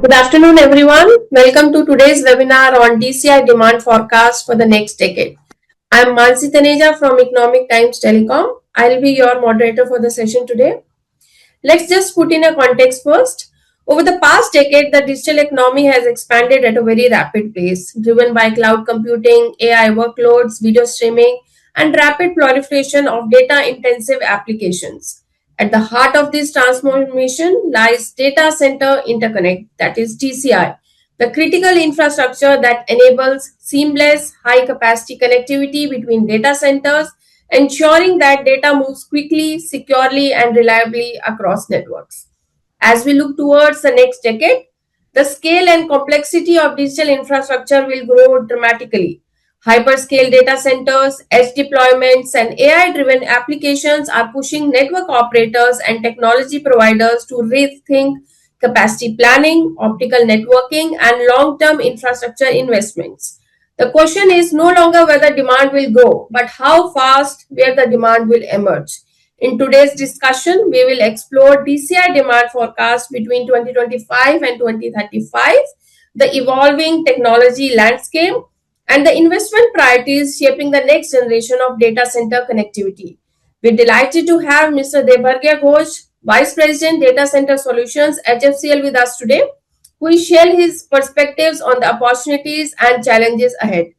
Good afternoon, everyone. Welcome to today's webinar on DCI demand forecast for the next decade. I am Mansi Taneja from Economic Times Telecom. I'll be your moderator for the session today. Let's just put in a context first. Over the past decade, the digital economy has expanded at a very rapid pace, driven by cloud computing, AI workloads, video streaming, and rapid proliferation of data-intensive applications. At the heart of this transformation lies Data Center Interconnect, that is DCI, the critical infrastructure that enables seamless, high-capacity connectivity between data centers, ensuring that data moves quickly, securely, and reliably across networks. As we look towards the next decade, the scale and complexity of digital infrastructure will grow dramatically. Hyperscale data centers, edge deployments, and AI driven applications are pushing network operators and technology providers to rethink capacity planning, optical networking, and long term infrastructure investments. The question is no longer whether demand will grow, but how fast where the demand will emerge. In today's discussion, we will explore DCI demand forecast between 2025 and 2035, the evolving technology landscape, and the investment priorities shaping the next generation of data center connectivity. We're delighted to have Mr. Debarghya Ghosh, Vice President, Data Center Solutions, HFCL, with us today, who will share his perspectives on the opportunities and challenges ahead.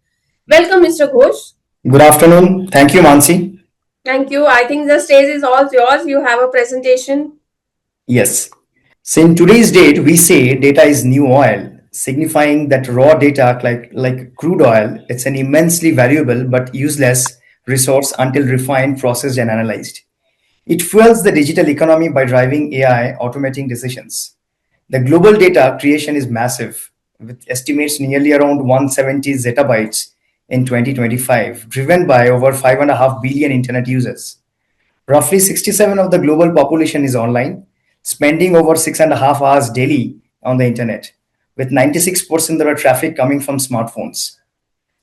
Welcome, Mr. Ghosh. Good afternoon. Thank you, Mansi. Thank you. I think the stage is all yours. You have a presentation. Yes. So in today's date, we say data is new oil, signifying that raw data, like crude oil, it's an immensely valuable but useless resource until refined, processed, and analyzed. It fuels the digital economy by driving AI, automating decisions. The global data creation is massive, with estimates nearly around 170 zettabytes in 2025, driven by over 5.5 billion internet users. Roughly 67 of the global population is online, spending over 6.5 hours daily on the internet, with 96% of the traffic coming from smartphones.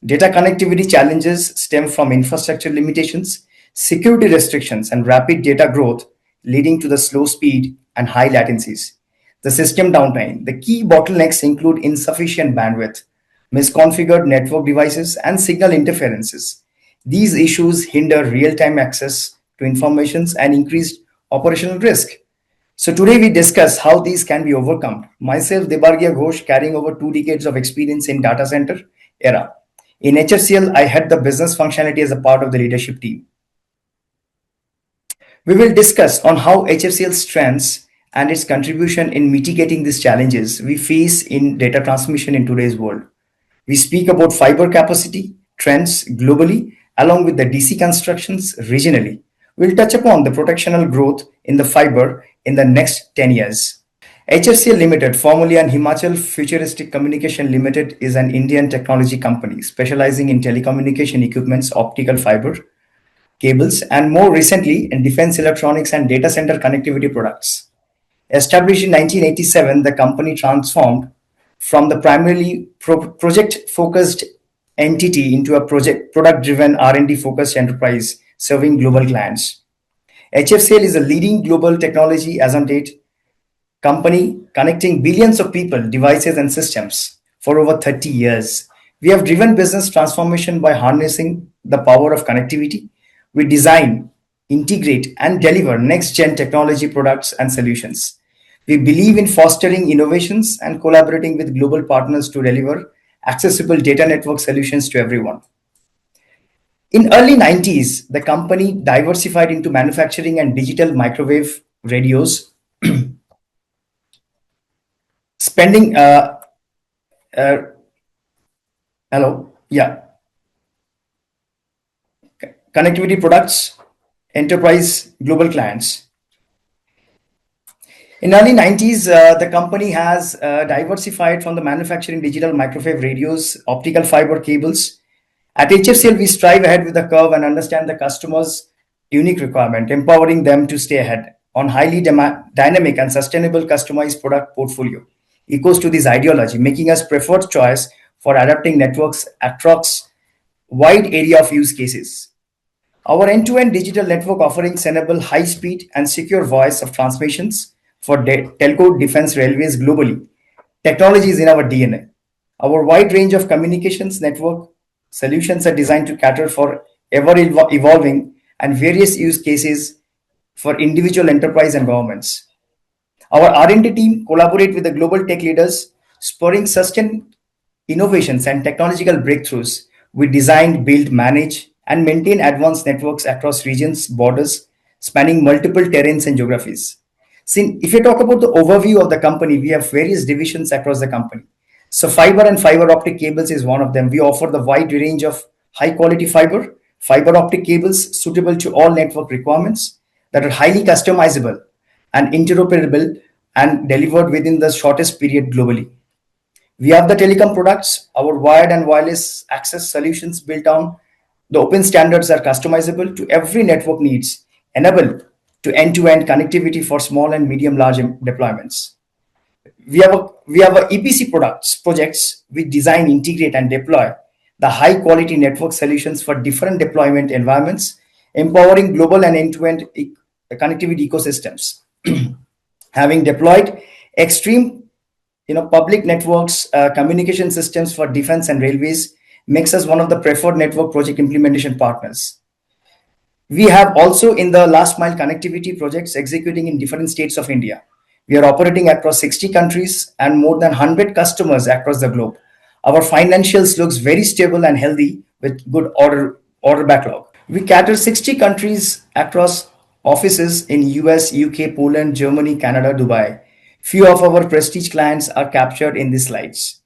Data connectivity challenges stem from infrastructure limitations, security restrictions, and rapid data growth, leading to the slow speed and high latencies. The system downtime. The key bottlenecks include insufficient bandwidth, misconfigured network devices, and signal interferences. These issues hinder real-time access to information and increased operational risk. So today we discuss how these can be overcome. Myself, Debarghya Ghosh, carrying over 2 decades of experience in data center era. In HFCL, I head the business functionality as a part of the leadership team. We will discuss on how HFCL's strengths and its contribution in mitigating these challenges we face in data transmission in today's world. We speak about fiber capacity, trends globally, along with the DC constructions regionally. We'll touch upon the protectional growth in the fiber in the next 10 years. HFCL Limited, formerly an Himachal Futuristic Communication Limited, is an Indian technology company specializing in telecommunication equipments, optical fiber, cables, and more recently in defense electronics and data center connectivity products. Established in 1987, the company transformed from the primarily project-focused entity into a product-driven R&D-focused enterprise serving global clients. HFCL is a leading global technology as on date company connecting billions of people, devices, and systems for over 30 years. We have driven business transformation by harnessing the power of connectivity. We design, integrate, and deliver next-gen technology products and solutions. We believe in fostering innovations and collaborating with global partners to deliver accessible data network solutions to everyone. In early 90s, the company diversified into manufacturing and digital microwave radios, spending connectivity products, enterprise global clients. In early 90s, the company has diversified from the manufacturing digital microwave radios, optical fiber cables. At HFCL, we strive ahead with the curve and understand the customer's unique requirement, empowering them to stay ahead on highly dynamic and sustainable customized product portfolio. Echoes to this ideology, making us preferred choice for adapting networks across wide area of use cases. Our end-to-end digital network offerings enable high speed and secure voice of transmissions for telco, defense, railways globally. Technology is in our DNA. Our wide range of communications network solutions are designed to cater for evolving and various use cases for individual enterprise and governments. Our R&D team collaborate with the global tech leaders, spurring sustained innovations and technological breakthroughs. We design, build, manage, and maintain advanced networks across regions, borders, spanning multiple terrains and geographies. See, if you talk about the overview of the company, we have various divisions across the company. So, fiber and fiber optic cables is one of them. We offer the wide range of high quality fiber optic cables suitable to all network requirements that are highly customizable and interoperable and delivered within the shortest period globally. We have the telecom products, our wired and wireless access solutions built on the open standards are customizable to every network needs, enable to end-to-end connectivity for small and medium large deployments. We have a EPC projects we design, integrate, and deploy the high quality network solutions for different deployment environments, empowering global and end-to-end connectivity ecosystems. Having deployed extreme public networks communication systems for defense and railways makes us one of the preferred network project implementation partners. We have also in the last mile connectivity projects executing in different states of India. We are operating across 60 countries and more than 100 customers across the globe. Our financials looks very stable and healthy with good order backlog. We cater 60 countries across offices in US, UK, Poland, Germany, Canada, Dubai. Few of our prestige clients are captured in these slides.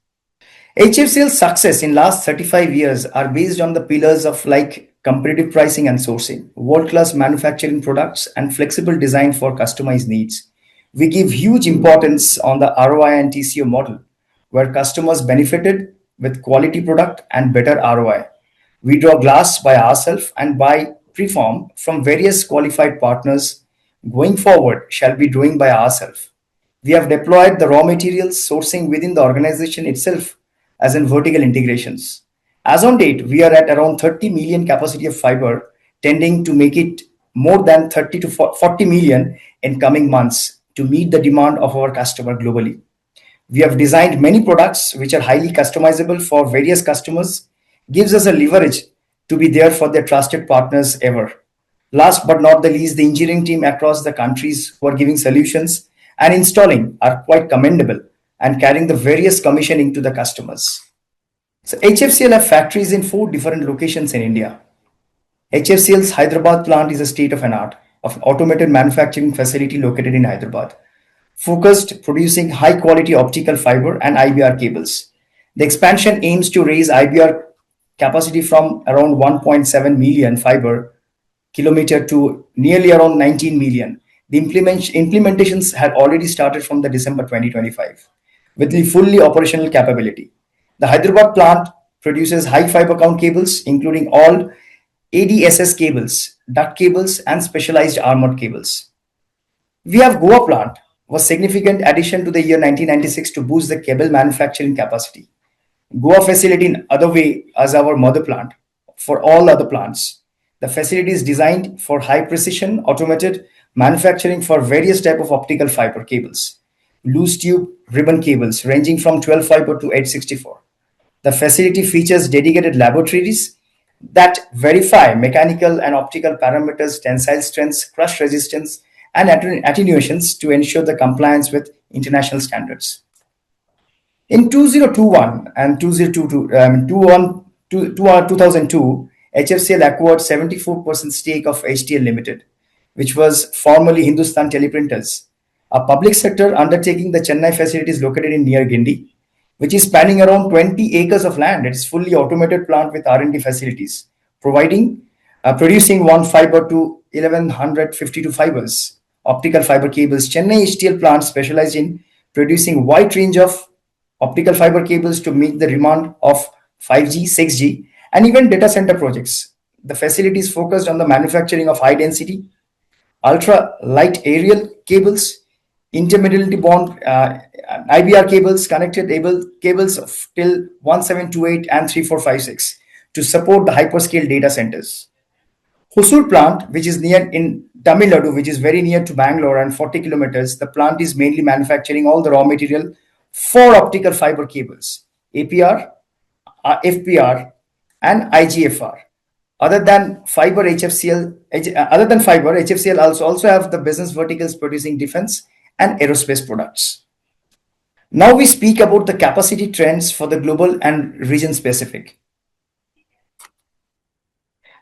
HFCL's success in last 35 years are based on the pillars of like competitive pricing and sourcing, world-class manufacturing products, and flexible design for customized needs. We give huge importance on the ROI and TCO model, where customers benefited with quality product and better ROI. We draw glass by ourselves and buy preform from various qualified partners. Going forward, shall be doing by ourselves. We have deployed the raw materials sourcing within the organization itself as in vertical integrations. As on date, we are at around 30 million capacity of fiber, tending to make it more than 30 to 40 million in coming months to meet the demand of our customer globally. We have designed many products which are highly customizable for various customers, gives us a leverage to be there for their trusted partners ever. Last but not the least, the engineering team across the countries who are giving solutions and installing are quite commendable and carrying the various commissioning to the customers. So HFCL have factories in 4 different locations in India. HFCL's Hyderabad plant is a state of an art of automated manufacturing facility located in Hyderabad, focused producing high quality optical fiber and IBR cables. The expansion aims to raise IBR capacity from around 1.7 million fiber kilometer to nearly around 19 million. The implementations had already started from the December 2025 with the fully operational capability. The Hyderabad plant produces high fiber count cables, including all ADSS cables, duct cables, and specialized armored cables. We have Goa plant was significant addition to the year 1996 to boost the cable manufacturing capacity. Goa facility in other way as our mother plant for all other plants. The facility is designed for high precision automated manufacturing for various type of optical fiber cables, loose tube ribbon cables ranging from 12 fiber to 864. The facility features dedicated laboratories that verify mechanical and optical parameters, tensile strengths, crush resistance, and attenuations to ensure the compliance with international standards. In 2021 and 2002, HFCL acquired 74% stake of HTL Limited, which was formerly Hindustan Teleprinters, a public sector undertaking. The Chennai facility is located in near Gindi, which is spanning around 20 acres of land. It is fully automated plant with R&D facilities, producing one fiber to 1152 fibers, optical fiber cables. Chennai HTL plant specialized in producing wide range of optical fiber cables to meet the demand of 5G, 6G, and even data center projects. The facility is focused on the manufacturing of high density, ultra light aerial cables, intermediately bond IBR cables, connected able cables of till 1728 and 3456 to support the hyperscale data centers. Hosur plant, which is near in Tamil Nadu, which is very near to Bangalore and 40 kilometers, the plant is mainly manufacturing all the raw material four optical fiber cables: APR, FPR, and IGFR. Other than fiber, HFCL also have the business verticals producing defense and aerospace products. Now we speak about the capacity trends for the global and region specific.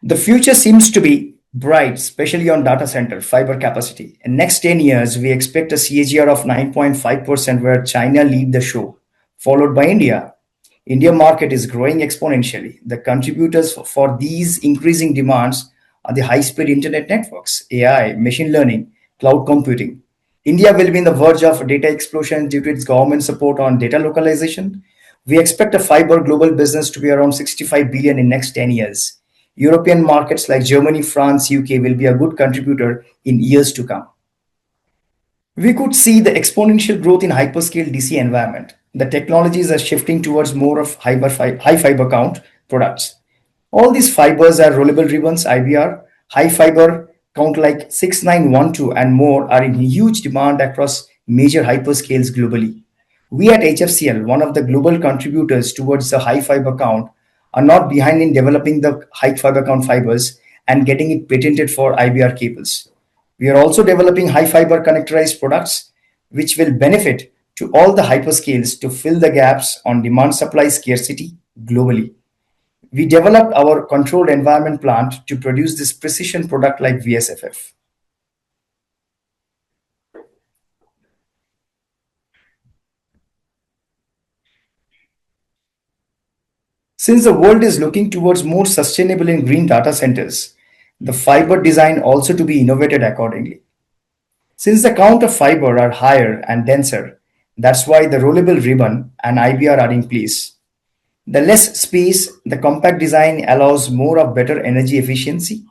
The future seems to be bright, especially on data center fiber capacity. In next 10 years, we expect a CAGR of 9.5% where China lead the show, followed by India. India market is growing exponentially. The contributors for these increasing demands are the high-speed internet networks, AI, machine learning, cloud computing. India will be in the verge of data explosion due to its government support on data localization. We expect a fiber global business to be around 65 billion in next 10 years. European markets like Germany, France, UK will be a good contributor in years to come. We could see the exponential growth in hyperscale DC environment. The technologies are shifting towards more of high fiber count products. All these fibers are rollable ribbons, IBR, high fiber count like 6912 and more are in huge demand across major hyperscales globally. We at HFCL, one of the global contributors towards the high fiber count, are not behind in developing the high fiber count fibers and getting it patented for IBR cables. We are also developing high fiber connectorized products which will benefit to all the hyperscales to fill the gaps on demand supply scarcity globally. We developed our controlled environment plant to produce this precision product like VSFF. Since the world is looking towards more sustainable and green data centers, the fiber design also to be innovated accordingly. Since the count of fiber are higher and denser, that's why the rollable ribbon and IBR are in place. The less space, the compact design allows more of better energy efficiency.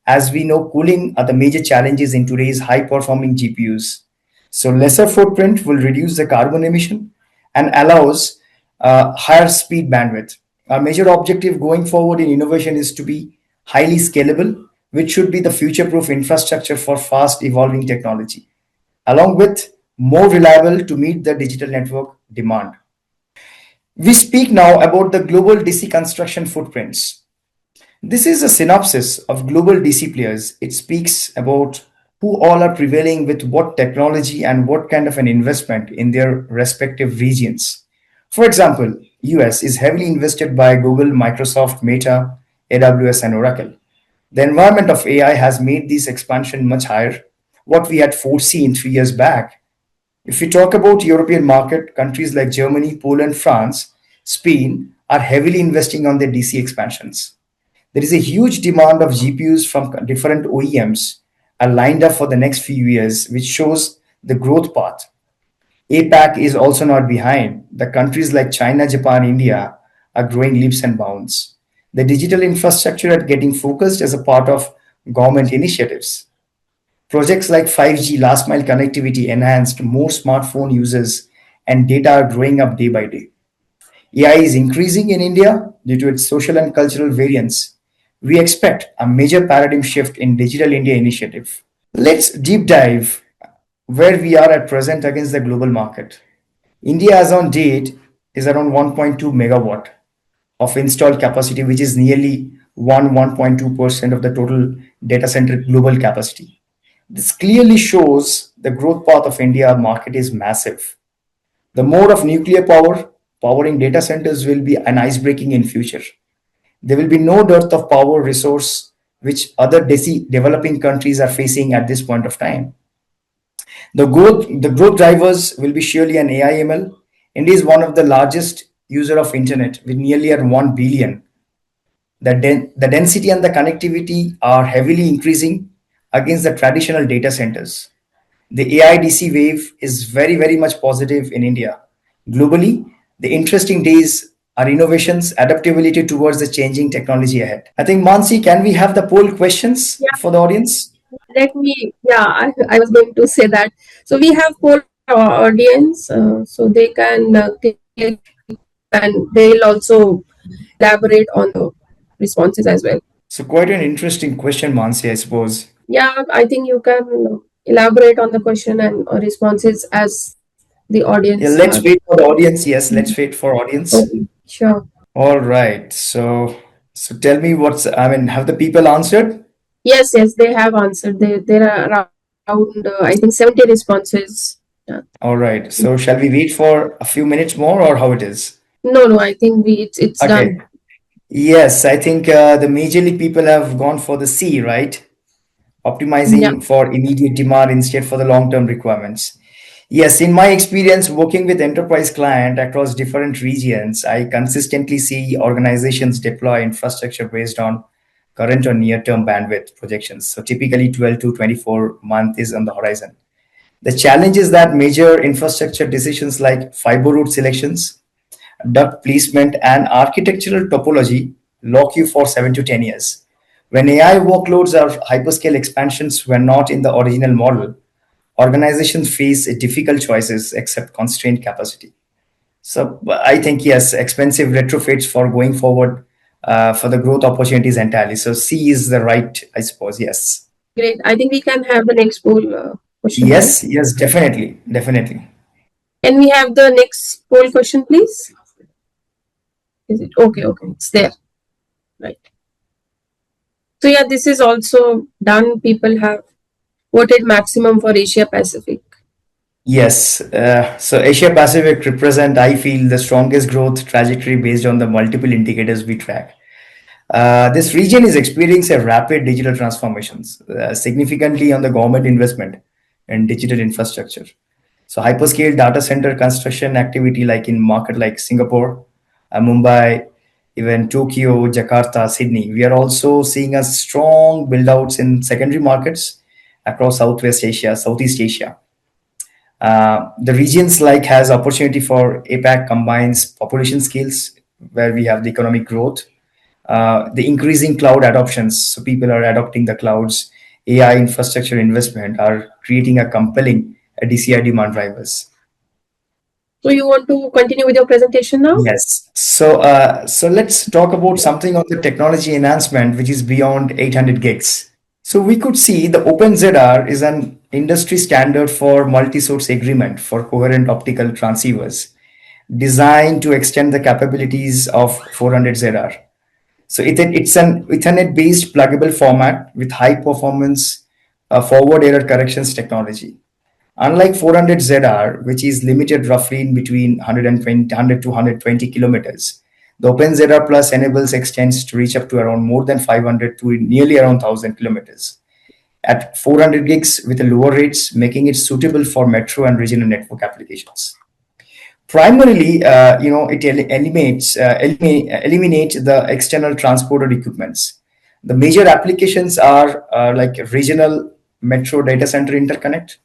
As we know, cooling are the major challenges in today's high performing GPUs. So lesser footprint will reduce the carbon emission and allows higher speed bandwidth. Our major objective going forward in innovation is to be highly scalable, which should be the future proof infrastructure for fast evolving technology, along with more reliable to meet the digital network demand. We speak now about the global DC construction footprints. This is a synopsis of global DC players. It speaks about who all are prevailing with what technology and what kind of an investment in their respective regions. For example, US is heavily invested by Google, Microsoft, Meta, AWS and Oracle. The environment of AI has made this expansion much higher, what we had foreseen 3 years back. If we talk about European market, countries like Germany, Poland, France, Spain are heavily investing on their DC expansions. There is a huge demand of GPUs from different OEMs are lined up for the next few years, which shows the growth path. APAC is also not behind. The countries like China, Japan, India are growing leaps and bounds. The digital infrastructure are getting focused as a part of government initiatives. Projects like 5G last mile connectivity enhanced more smartphone users and data are growing up day by day. AI is increasing in India due to its social and cultural variance. We expect a major paradigm shift in Digital India initiative. Let's deep dive where we are at present against the global market. India as on date is around 1.2 megawatt of installed capacity, which is nearly 1.2% of the total data center global capacity. This clearly shows the growth path of India market is massive. The mode of nuclear power powering data centers will be an icebreaking in future. There will be no dearth of power resource which other developing countries are facing at this point of time. The growth drivers will be surely an AI ML. India is one of the largest user of internet with nearly at 1 billion. The density and the connectivity are heavily increasing against the traditional data centers. The AI DC wave is very, very much positive in India. Globally, the interesting days are innovations, adaptability towards the changing technology ahead. I think, Mansi, can we have the poll questions Yeah, for the audience? I was going to say that. So we have poll audience, so they can click and they'll also elaborate on the responses as well. So, quite an interesting question, Mansi, I suppose. Yeah, I think you can elaborate on the question and responses as the Yeah, audience let's are. wait for the audience. Yes, let's wait for audience. Okay, sure. All right. So tell me I mean, have the people answered? Yes, yes, they have answered. There are around, I think, 70 responses. Yeah. All right. So shall we wait for a few minutes more or how it is? No, no, I think it's Okay. done. Yes, I think the majorly people have gone for the C, right? Yeah. Optimizing for immediate demand instead for the long-term requirements. Yes, in my experience working with enterprise client across different regions, I consistently see organizations deploy infrastructure based on current or near-term bandwidth projections. So typically 12 to 24 month is on the horizon. The challenge is that major infrastructure decisions like fiber route selections, duct placement, and architectural topology lock you for 7 to 10 years. When AI workloads or hyperscale expansions were not in the original model, organizations face difficult choices except constrained capacity. So I think, yes, expensive retrofits for going forward for the growth opportunities entirely. So C is the right, I suppose, yes. Great. I think we can have the next poll question, right? Yes, yes, definitely, definitely. Can we have the next poll question, please? Is it okay? Okay, it's there. Right. So yeah, this is also done. People have voted maximum for Asia Pacific. Yes, so Asia Pacific represent, I feel, the strongest growth trajectory based on the multiple indicators we track. This region is experiencing a rapid digital transformations, significantly on the government investment in digital infrastructure. So hyperscale data center construction activity like in market like Singapore, Mumbai, even Tokyo, Jakarta, Sydney. We are also seeing a strong build outs in secondary markets across Southwest Asia, Southeast Asia. The regions like has opportunity for APAC combines population scales where we have the economic growth, the increasing cloud adoptions. So people are adopting the clouds, AI infrastructure investment are creating a compelling DCI demand drivers. So you want to continue with your presentation now? Yes. So let's talk about something on the technology enhancement, which is beyond 800 gigs. So we could see the OpenZR is an industry standard for multi-source agreement for coherent optical transceivers designed to extend the capabilities of 400ZR. So it's an Ethernet-based pluggable format with high performance forward error corrections technology. Unlike 400ZR, which is limited roughly in between 100 to 120 kilometers, the OpenZR Plus enables extents to reach up to around more than 500 to nearly around 1000 kilometers at 400 gigs with lower rates, making it suitable for metro and regional network applications. Primarily, it eliminates the external transported equipments. The major applications are like regional metro data center interconnect,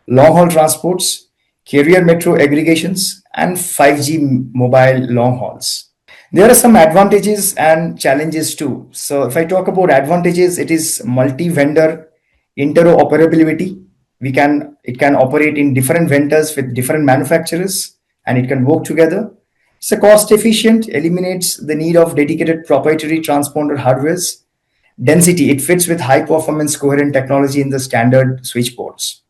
long haul transports, carrier metro aggregations, and 5G mobile long hauls. There are some advantages and challenges too. So if I talk about advantages, it is multi-vendor interoperability. It can operate in different vendors with different manufacturers and it can work together. It's a cost efficient, eliminates the need of dedicated proprietary transponder hardwares. Density, it fits with high performance coherent technology in the standard switchboards.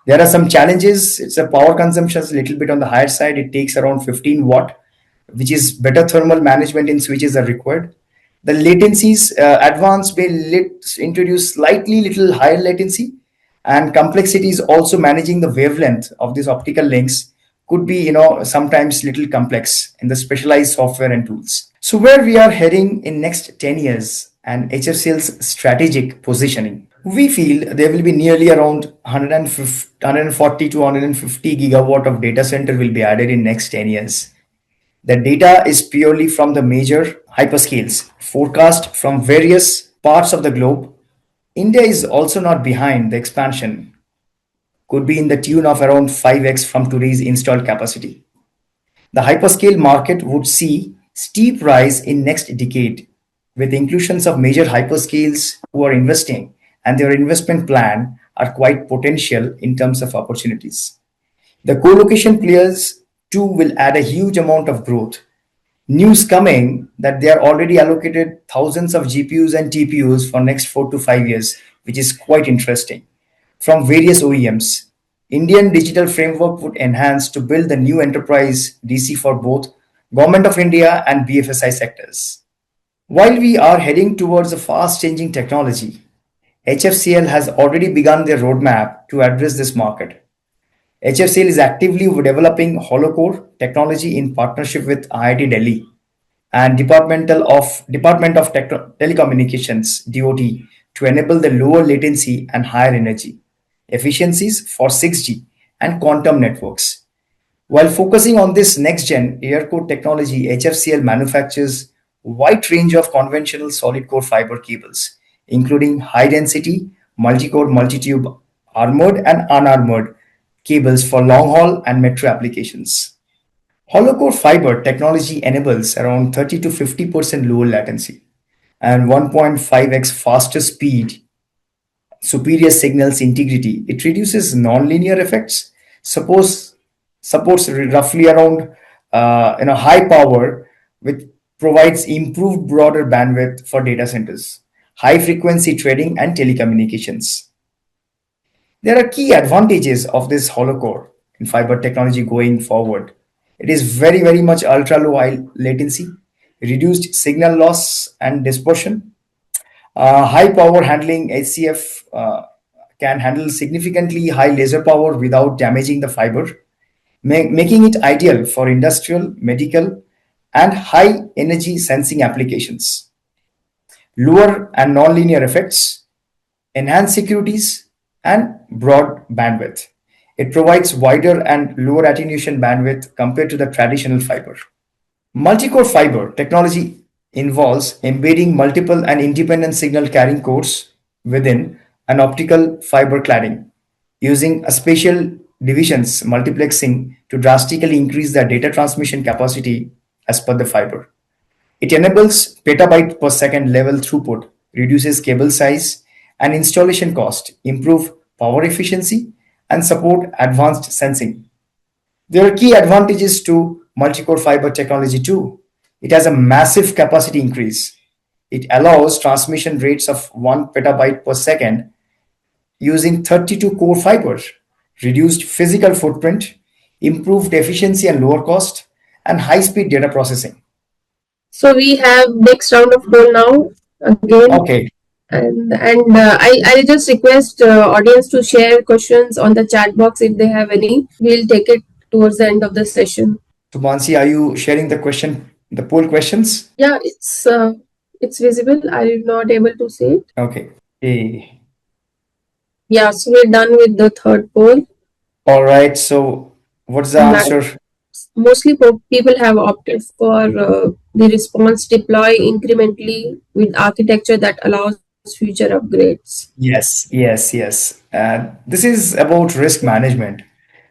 There are some challenges. It's a power consumption is a little bit on the higher side. It takes around 15 watt, which is better thermal management in switches are required. The latencies, advanced may introduce slightly little higher latency, and complexity is also managing the wavelength of these optical links could be, sometimes little complex in the specialized software and tools. So where we are heading in next 10 years and HFCL's strategic positioning, we feel there will be nearly around 140 to 150 gigawatt of data center will be added in next 10 years. The data is purely from the major hyperscales, forecast from various parts of the globe. India is also not behind the expansion, could be in the tune of around 5x from today's installed capacity. The hyperscale market would see steep rise in next decade with inclusions of major hyperscales who are investing and their investment plan are quite potential in terms of opportunities. The co-location players too will add a huge amount of growth. News coming that they are already allocated thousands of GPUs and TPUs for next 4 to 5 years, which is quite interesting from various OEMs. Indian digital framework would enhance to build the new enterprise DC for both Government of India and BFSI sectors. While we are heading towards a fast changing technology, HFCL has already begun their roadmap to address this market. HFCL is actively developing holocore technology in partnership with IIT Delhi and Department of Telecommunications (DOT) to enable the lower latency and higher energy efficiencies for 6G and quantum networks. While focusing on this next-gen air-core technology, HFCL manufactures a wide range of conventional solid-core fiber cables, including high-density, multi-core, multi-tube, armored and unarmored cables for long-haul and metro applications. Hollow-core fiber technology enables around 30 to 50% lower latency and 1.5x faster speed, superior signals integrity. It reduces nonlinear effects, suppose supports roughly around high power, which provides improved broader bandwidth for data centers, high frequency trading and telecommunications. There are key advantages of this hollow core in fiber technology going forward. It is very much ultra low latency, reduced signal loss and dispersion, high power handling. HCF can handle significantly high laser power without damaging the fiber, making it ideal for industrial, medical, and high energy sensing applications. Lower and nonlinear effects, enhanced securities, and broad bandwidth. It provides wider and lower attenuation bandwidth compared to the traditional fiber. Multi-core fiber technology involves embedding multiple and independent signal carrying cores within an optical fiber cladding, using a spatial divisions multiplexing to drastically increase the data transmission capacity as per the fiber. It enables petabyte per second level throughput, reduces cable size and installation cost, improve power efficiency, and support advanced sensing. There are key advantages to multi-core fiber technology too. It has a massive capacity increase. It allows transmission rates of 1 petabyte per second using 32 core fibers, reduced physical footprint, improved efficiency and lower cost, and high-speed data processing. So we have next round of poll now again, Okay, and I just request audience to share questions on the chat box if they have any. We'll take it towards the end of the session. so Mansi, are you sharing the poll questions? Yeah, it's visible. I'm not able to see it. Okay. Okay. Yeah, so we're done with the third poll. All right. So, what's the And answer? mostly people have opted for the response deploy incrementally with architecture that allows future upgrades. Yes. This is about risk management.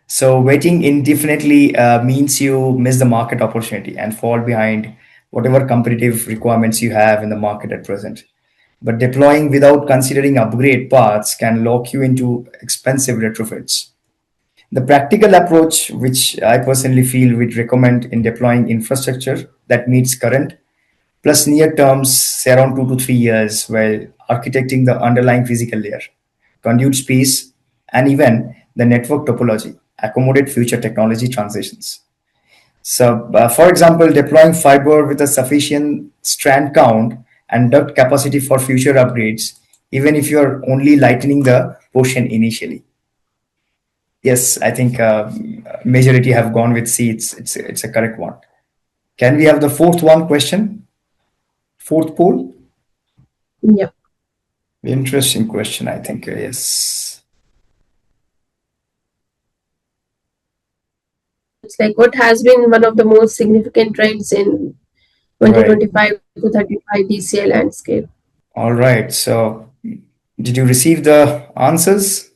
So, waiting indefinitely means you miss the market opportunity and fall behind whatever competitive requirements you have in the market at present. But deploying without considering upgrade paths can lock you into expensive retrofits. The practical approach, which I personally feel we'd recommend in deploying infrastructure that meets current plus near terms, say around 2 to 3 years, while architecting the underlying physical layer, conduit space, and even the network topology, accommodate future technology transitions. So, for example, deploying fiber with a sufficient strand count and duct capacity for future upgrades, even if you're only lightening the portion initially. Yes, I think majority have gone with C. It's a correct one. Can we have the fourth one question? Fourth poll? Yeah. Interesting question, I think. Yes. It's like what has been one of the most significant trends in Right. 2025 to 35 DCI landscape. All right. So, did you receive the answers?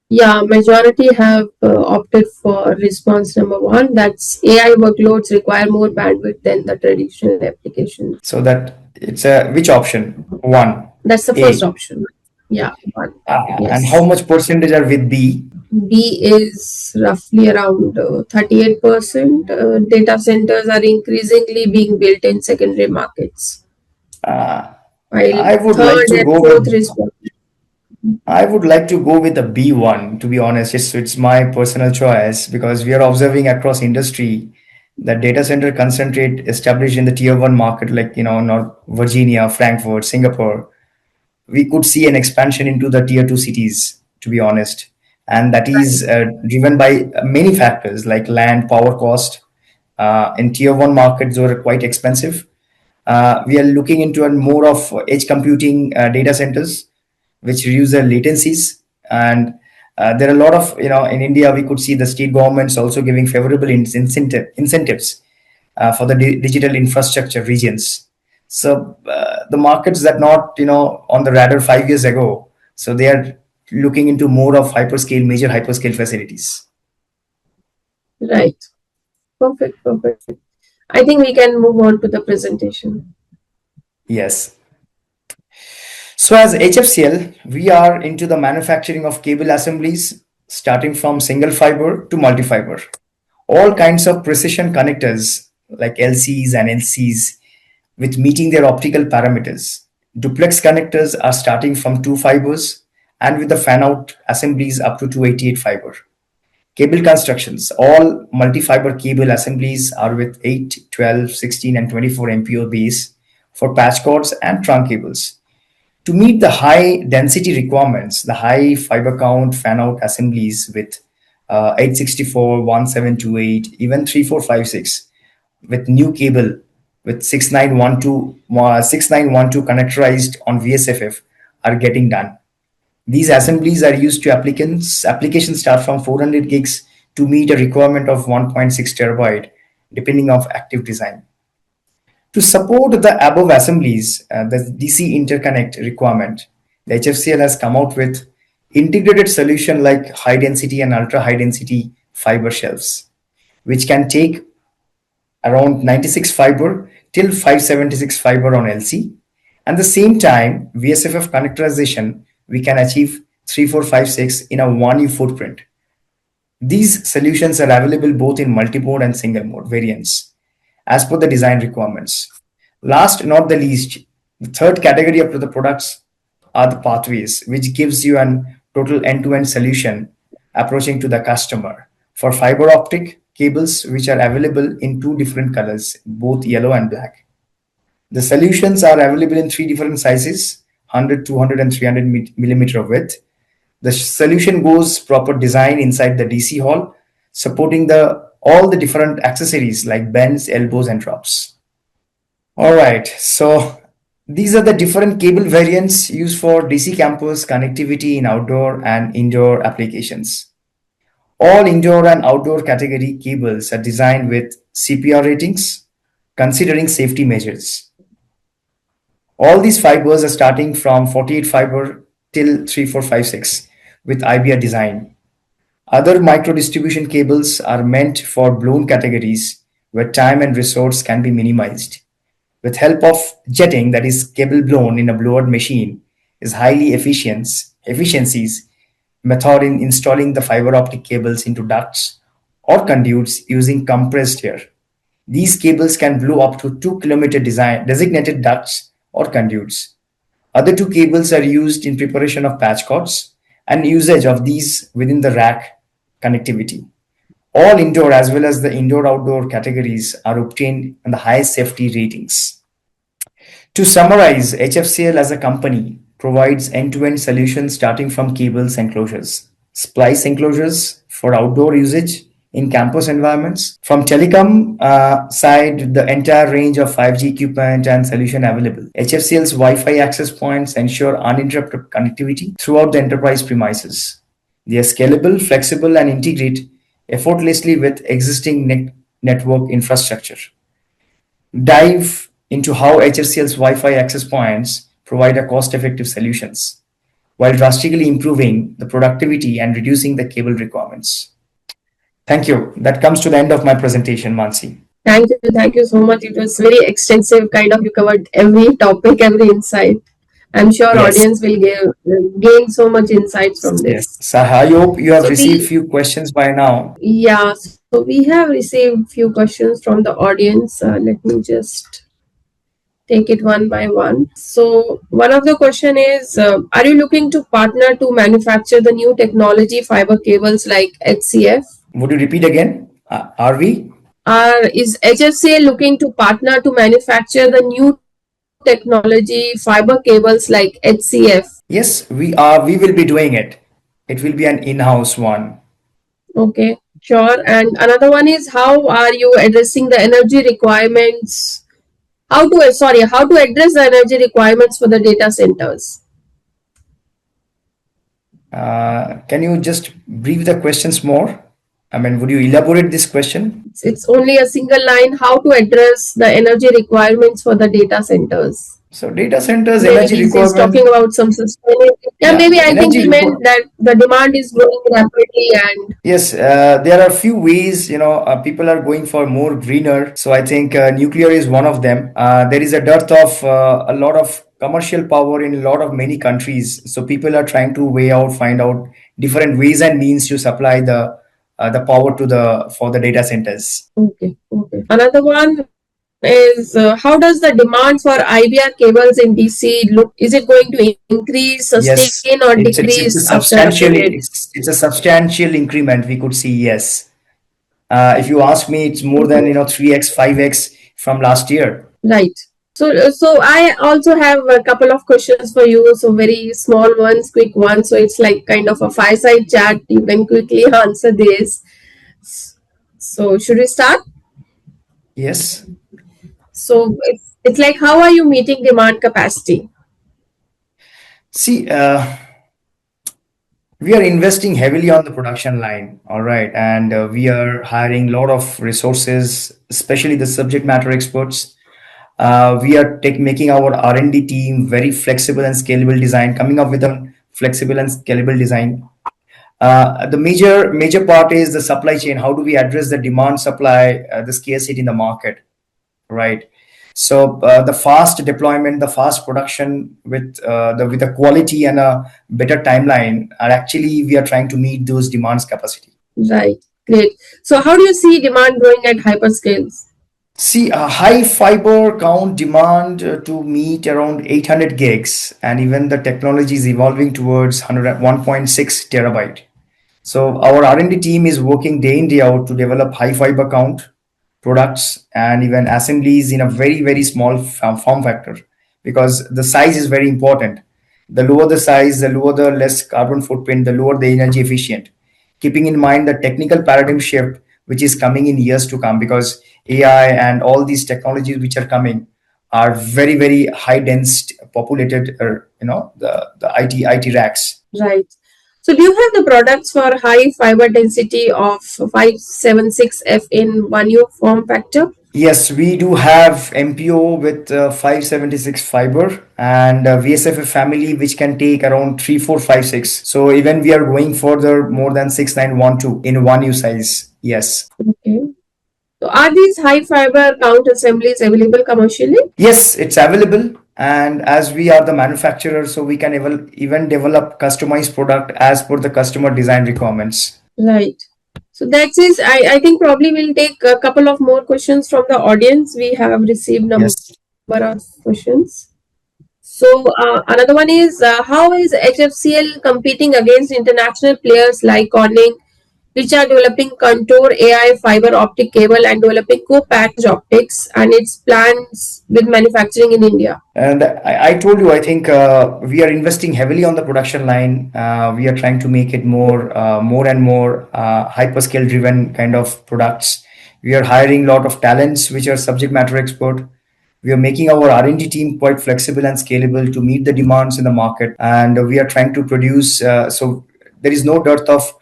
Yeah, majority have opted for response number one. That's AI workloads require more bandwidth than the traditional applications. So that it's a which option? One. That's the first A. option. Yeah, one. And how Yes. much percentage are with B? B is roughly around 38%. Data centers are increasingly being built in secondary markets, Uh, while I would like third to and go fourth with response. I would like to go with a B1, to be honest. It's my personal choice because we are observing across industry that data center concentrate established in the tier one market, like, North Virginia, Frankfurt, Singapore. We could see an expansion into the tier two cities, to be honest. And that is driven by many factors like land, power cost. In tier one markets, those are quite expensive. We are looking into a more of edge computing data centers, which reduce their latencies. And there are a lot of, in India, we could see the state governments also giving favorable incentives for the digital infrastructure regions. So the markets that not, on the radar 5 years ago, so they are looking into more of major hyperscale facilities. Right. Perfect. Perfect. I think we can move on to the presentation. Yes. So as HFCL, we are into the manufacturing of cable assemblies, starting from single fiber to multi-fiber. All kinds of precision connectors like LCs and LCs with meeting their optical parameters. Duplex connectors are starting from 2 fibers and with the fan out assemblies up to 288 fiber. Cable constructions, all multi-fiber cable assemblies are with 8, 12, 16 and 24 MPO base for patch cords and trunk cables. To meet the high density requirements, the high fiber count fan out assemblies with 864, 1728, even 3456 with new cable with 6912 connectorized on VSFF are getting done. These assemblies are used to applications start from 400 gigs to meet a requirement of 1.6 terabyte depending of active design. To support the above assemblies, the DC interconnect requirement, the HFCL has come out with integrated solution like high density and ultra high density fiber shelves, which can take around 96 fiber till 576 fiber on LC. At the same time, VSFF connectorization, we can achieve 3456 in a 1U footprint. These solutions are available both in multi-mode and single mode variants as per the design requirements. Last not the least, the third category of the products are the pathways, which gives you an total end-to-end solution approaching to the customer for fiber optic cables, which are available in two different colors, both yellow and black. The solutions are available in three different sizes, 100, 200, and 300 millimeter width. The solution goes proper design inside the DC hall, supporting the all the different accessories like bends, elbows, and drops. All right, so these are the different cable variants used for DC campus connectivity in outdoor and indoor applications. All indoor and outdoor category cables are designed with CPR ratings, considering safety measures. All these fibers are starting from 48 fiber till 3456 with IBR design. Other micro distribution cables are meant for blown categories where time and resource can be minimized. With help of jetting, that is cable blown in a blower machine, is highly efficiencies method in installing the fiber optic cables into ducts or conduits using compressed air. These cables can blow up to 2 kilometer designated ducts or conduits. Other two cables are used in preparation of patch cords and usage of these within the rack connectivity. All indoor as well as the indoor-outdoor categories are obtained on the highest safety ratings. To summarize, HFCL as a company provides end-to-end solutions starting from cables enclosures, splice enclosures for outdoor usage in campus environments. From telecom side, the entire range of 5G equipment and solution available. HFCL's Wi-Fi access points ensure uninterrupted connectivity throughout the enterprise premises. They are scalable, flexible, and integrate effortlessly with existing network infrastructure. Dive into how HFCL's Wi-Fi access points provide a cost-effective solutions while drastically improving the productivity and reducing the cable requirements. Thank you. That comes to the end of my presentation, Mansi. Thank you so much. It was very extensive, kind of you covered every topic, every insight. I'm sure Yes, audience will gain so much insights from yes. this. So I hope you have So received few questions by now. yeah, so we have received few questions from the audience. Let me just take it one by one. So one of the question is, are you looking to partner to manufacture the new technology fiber cables like HCF? Would you repeat again? Are we? Is HFCL looking to partner to manufacture the new technology fiber cables like HCF? Yes, we are. We will be doing it. It will be an in-house one. Okay, sure. And another one is, how are you addressing the energy requirements? How to address the energy requirements for the data centers? Can you just brief the questions more? I mean, would you elaborate this question? It's only a single line. How to address the energy requirements for the data centers? So data centers Maybe energy he's talking requirement. about some sustainability. Yeah, Yeah, maybe the I think energy he meant requirement. that the demand is growing rapidly and Yes, there are a few ways, people are going for more greener. So I think nuclear is one of them. There is a dearth of a lot of commercial power in a lot of many countries. So people are trying to find out different ways and means to supply the power to the for the data centers. okay, okay. Another one is, how does the demand for IBR cables in DC look? Is it going to increase, sustain, or Yes, decrease it's a after a period? it's a substantial increment we could see. Yes, if you ask me, it's more than Mhm. 3x, 5x from last year. Right. So I also have a couple of questions for you. So very small ones, quick ones. So it's like kind of a fireside chat. You can quickly answer this. So should we start? Yes. So it's like, how are you meeting demand capacity? See, we are investing heavily on the production line, all right, and we are hiring a lot of resources, especially the subject matter experts. We are making our R&D team very flexible and scalable design, coming up with a flexible and scalable design. The major part is the supply chain. How do we address the demand supply, the scarcity in the market? Right. So the fast deployment, the fast production with the quality and a better timeline are actually we are trying to meet those demands capacity. Right. Great. So how do you see demand growing at hyperscales? See, a high fiber count demand to meet around 800 gigs, and even the technology is evolving towards 1.6 terabyte. So our R&D team is working day in day out to develop high fiber count products and even assemblies in a very small form factor because the size is very important. The lower the size, the lower the less carbon footprint, the lower the energy efficient. Keeping in mind the technical paradigm shift which is coming in years to come because AI and all these technologies which are coming are very high dense populated the IT racks. Right. So do you have the products for high fiber density of 576F in one U form factor? Yes, we do have MPO with 576 fiber and VSFF family, which can take around 3456. So even we are going further more than 6912 in one U size. Yes. Okay. So are these high fiber count assemblies available commercially? Yes, it's available. And as we are the manufacturer, so we can even develop customized product as per the customer design requirements. Right. So that's it. I think probably we'll take a couple of more questions from the audience. We have received number of Yes. questions. So another one is, how is HFCL competing against international players like Corning, which are developing contour AI fiber optic cable and developing co-packaged optics, and its plans with manufacturing in India? And I told you, I think we are investing heavily on the production line. We are trying to make it more and more hyperscale driven kind of products. We are hiring a lot of talents which are subject matter expert. We are making our R&D team quite flexible and scalable to meet the demands in the market, and we are trying to produce. So there is no dearth of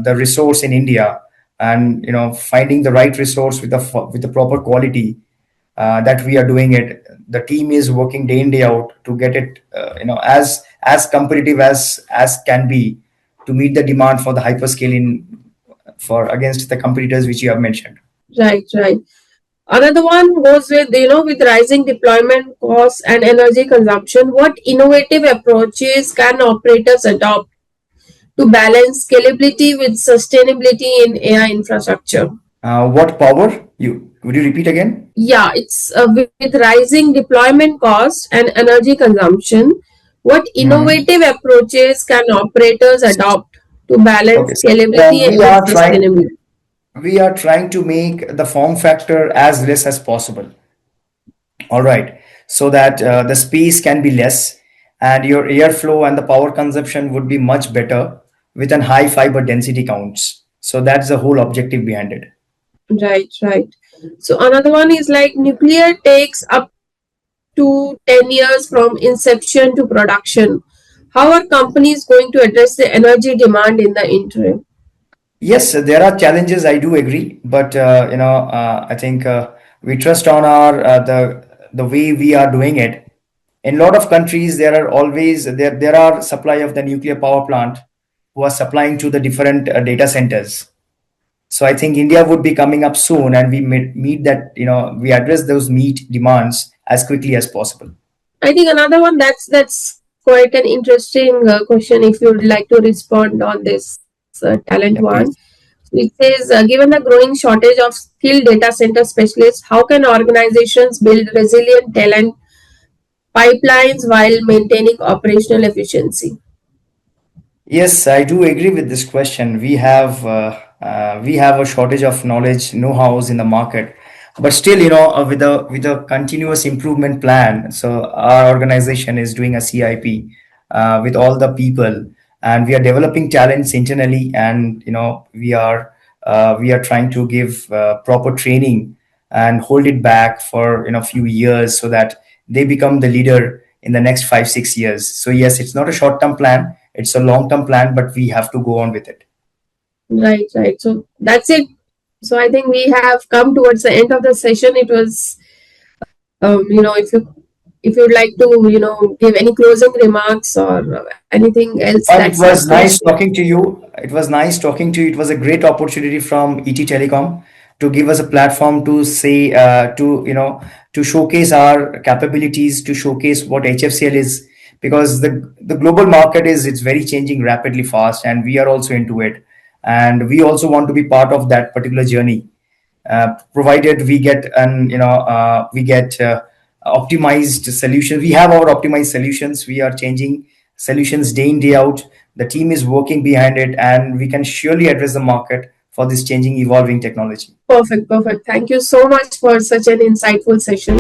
the resource in India, and finding the right resource with the proper quality that we are doing it. The team is working day in day out to get it, as competitive as can be to meet the demand for the hyperscaling for against the competitors which you have mentioned. Right, right. Another one goes with, with rising deployment costs and energy consumption, what innovative approaches can operators adopt to balance scalability with sustainability in AI infrastructure? What power you? Would you repeat again? Yeah, it's with rising deployment cost and energy consumption. What Mhm. innovative approaches can operators adopt to Okay, balance so scalability with sustainability? we are trying to make the form factor as less as possible. All right, so that the space can be less and your airflow and the power consumption would be much better with an high fiber density counts. So that's the whole objective behind it. Right, right. So another one is like nuclear takes up to 10 years from inception to production. How are companies going to address the energy demand in the interim? Yes, there are challenges. I do agree, but I think we trust on our the way we are doing it. In a lot of countries, there are always there are supply of the nuclear power plant who are supplying to the different data centers. So I think India would be coming up soon, and we meet that we address those meet demands as quickly as possible. I think another one that's quite an interesting question if you'd like to respond on this talent Yeah, one. please. It says, given the growing shortage of skilled data center specialists, how can organizations build resilient talent pipelines while maintaining operational efficiency? Yes, I do agree with this question. We have a shortage of knowledge, know-hows in the market, but still, with a continuous improvement plan. So our organization is doing a CIP with all the people, and we are developing talents internally, and we are trying to give proper training and hold it back for few years so that they become the leader in the next 5 6 years. So yes, it's not a short term plan, it's a long term plan, but we have to go on with it. Right, right. So that's it. So I think we have come towards the end of the session. It was, if you'd like to, give any closing remarks or anything else Well, that's it left was to nice share. talking to you. It was nice talking to you. It was a great opportunity from ET Telecom to give us a platform to say, to showcase our capabilities, to showcase what HFCL is, because the global market is it's very changing rapidly fast, and we are also into it, and we also want to be part of that particular journey. Provided we get optimized solutions. We have our optimized solutions. We are changing solutions day in day out. The team is working behind it, and we can surely address the market for this changing evolving technology. Perfect, perfect. Thank you so much for such an insightful session.